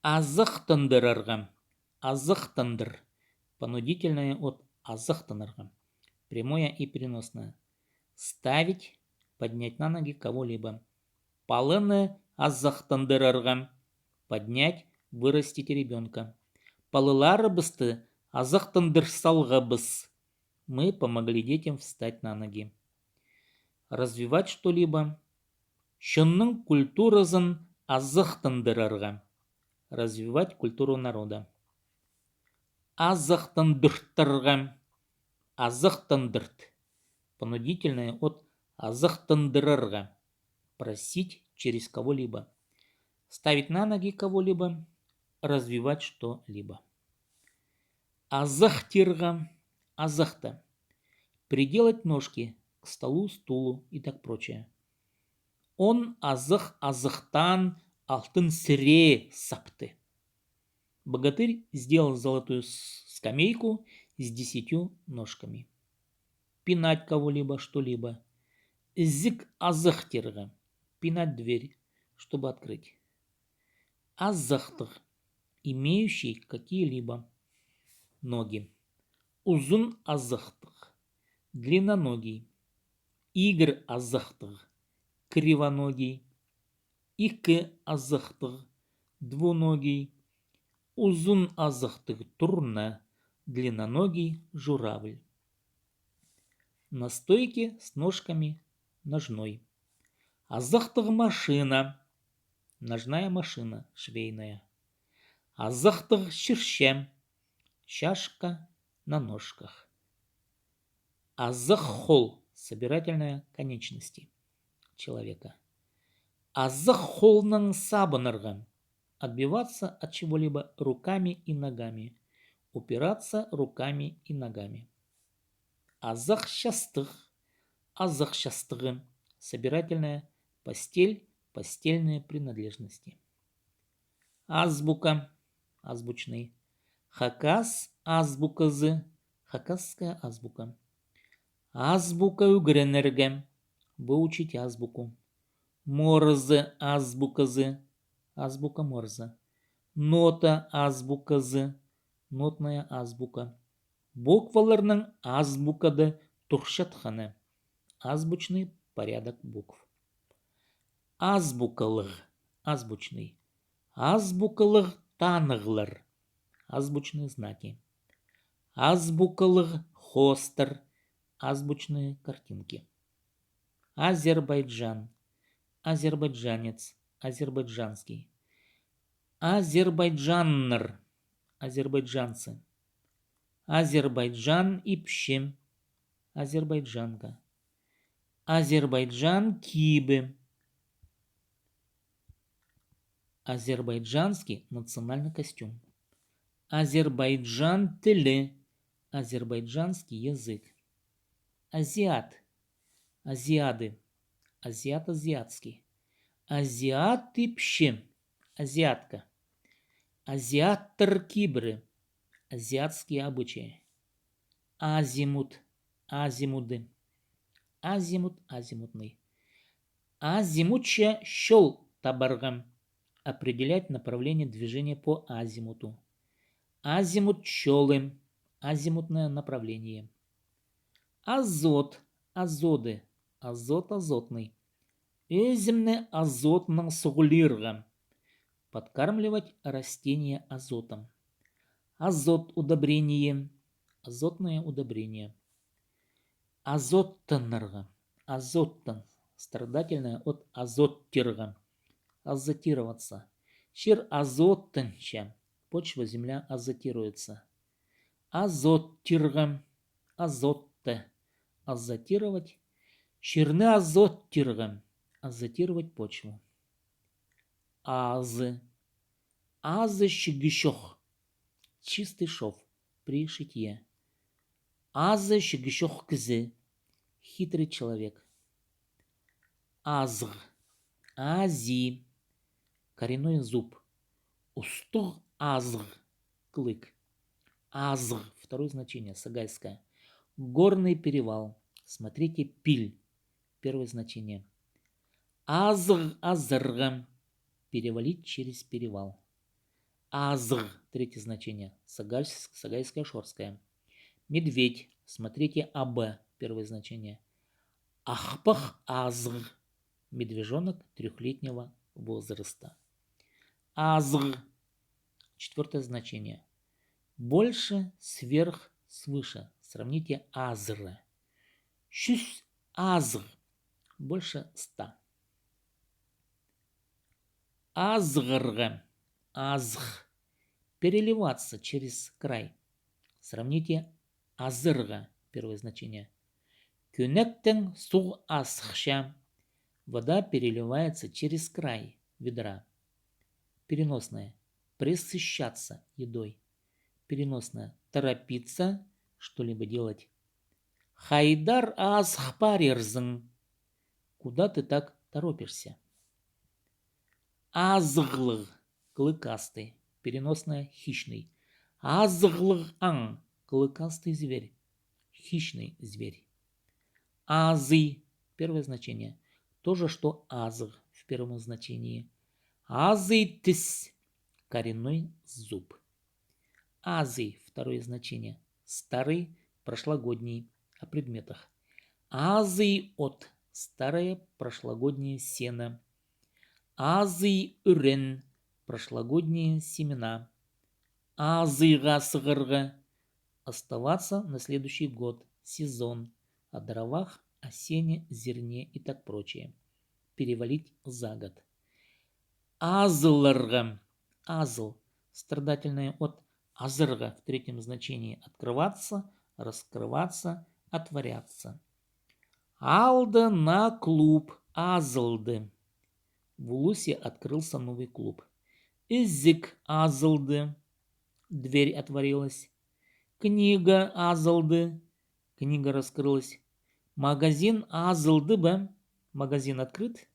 Азықтындырырға. Азықтындыр. Понудительное от азықтынырға. Прямое и переносное. Ставить, поднять на ноги кого-либо. Палыны азықтындырырға. Поднять, вырастить ребенка. Палыларыбызды азықтындырсалғабыз. Мы помогли детям встать на ноги. Развивать что-либо. Шынның культуразын азықтындырырға. Развивать культуру народа. Азықтындырттырға. Азықтындырт. Понудительное от азықтындырырға. Просить через кого-либо. Ставить на ноги кого-либо. Развивать что-либо. Азықтирға. Азықты. Приделать ножки к столу, стулу и так прочее. Он азықтан алтын сіре сапты. Богатырь сделал золотую скамейку с 10 ножками. Пинать кого-либо, что-либо. Зик азықтирға. Пинать дверь, чтобы открыть. Азықтық. Имеющий какие-либо ноги. Узун азықтық. Длинноногий. Игр азықтық. Кривоногий. Икі азықтық. Двуногий. Узун азықтық. Турна. Длинноногий журавль. На стойке с ножками ножной. Азықтық машина. Ножная машина швейная. Азықтық шершем. Чашка на ножках. Азық-хол. Собирательная конечности человека. Азық-холның сабынырға. Отбиваться от чего-либо руками и ногами. Упираться руками и ногами. Азық-шастық. Азық-шастығы. Собирательная постель, постельные принадлежности. Азбука. Азбучный. Хакас азбуказы. Хакасская азбука. Азбука үгренерге. Выучить азбуку. Морзы азбуказы. Азбука Морзе. Нота азбуказы. Нотная азбука. Букваларның азбукады туршатханы. Азбучный порядок букв. Азбукалык. Азбучный. Азбукалык таныглар. Азбучные знаки. Азбукалык хостер. Азбучные картинки. Азербайджан. Азербайджанец. Азербайджанский. Азербайджаннер. Азербайджанцы. Азербайджан ипши. Азербайджанка. Азербайджан кибы. Азербайджанский национальный костюм. Азербайджан теле. Азербайджанский язык. Азиат. Азиады. Азиат азиатский. Азиат ипши. Азиатка. Азиаттер кибры. Азиатские обычаи. Азимут. Азимуды. Азимут. Азимутный. Азимутча щел табаргам. Определять направление движения по азимуту. Азимут щелы. Азимутное направление. Азот. Азоды. Азот азотный. Өзімні азотның суғылырға. Подкармливать растения азотом. Азот удобрение. Азотное удобрение. Азоттанырға. Азоттан. Страдательное от азоттирға. Азотироваться. Чир азоттанча. Почва, земля азотируется. Азоттирға. Азотте. Азотировать. Чирны азоттирға. Азотировать почву. Азы. Азы щегищох. Чистый шов при шитье. Азы щегищох кзы. Хитрый человек. Азг. Ази. Коренной зуб. Устуг азг. Клык. Азг. Второе значение. Сагайское. Горный перевал. Смотрите пиль. Первое значение. Азг азргам. Перевалить через перевал. Азр. Третье значение. Сагайское, Шорское. Медведь. Смотрите АБ. Первое значение. Ахпах азр. Медвежонок 3-летнего возраста. Азр. Четвертое значение. Больше, сверх, свыше. Сравните азр. Щус азр. Больше 100. Азгр. Азх. Переливаться через край. Сравните азырга. Первое значение. Кюнеттен су асхща. Вода переливается через край ведра. Переносное. Пресыщаться едой. Переносное. Торопиться, что-либо делать. Хайдар азхпарирзн. Куда ты так торопишься? Азглг. Клыкастый. Переносное. Хищный. Азглг-ан. Клыкастый зверь. Хищный зверь. Азы. Первое значение. То же, что азг в первом значении. Азы-тыс. Коренной зуб. Азы. Второе значение. Старый, прошлогодний. О предметах. Азы-от. Старое, прошлогоднее сено. Азы-үрен. Прошлогодние семена. Азыга-сыгырга. Оставаться на следующий год. Сезон. О дровах, о сене, зерне и так прочее. Перевалить за год. Азларга. Азл. Страдательное от азырга в третьем значении. Открываться, раскрываться, отворяться. Алда на клуб. Азлды. В Улусе открылся новый клуб. Изик азлды. Дверь отворилась. Книга азлды. Книга раскрылась. Магазин азлды б. Магазин открыт.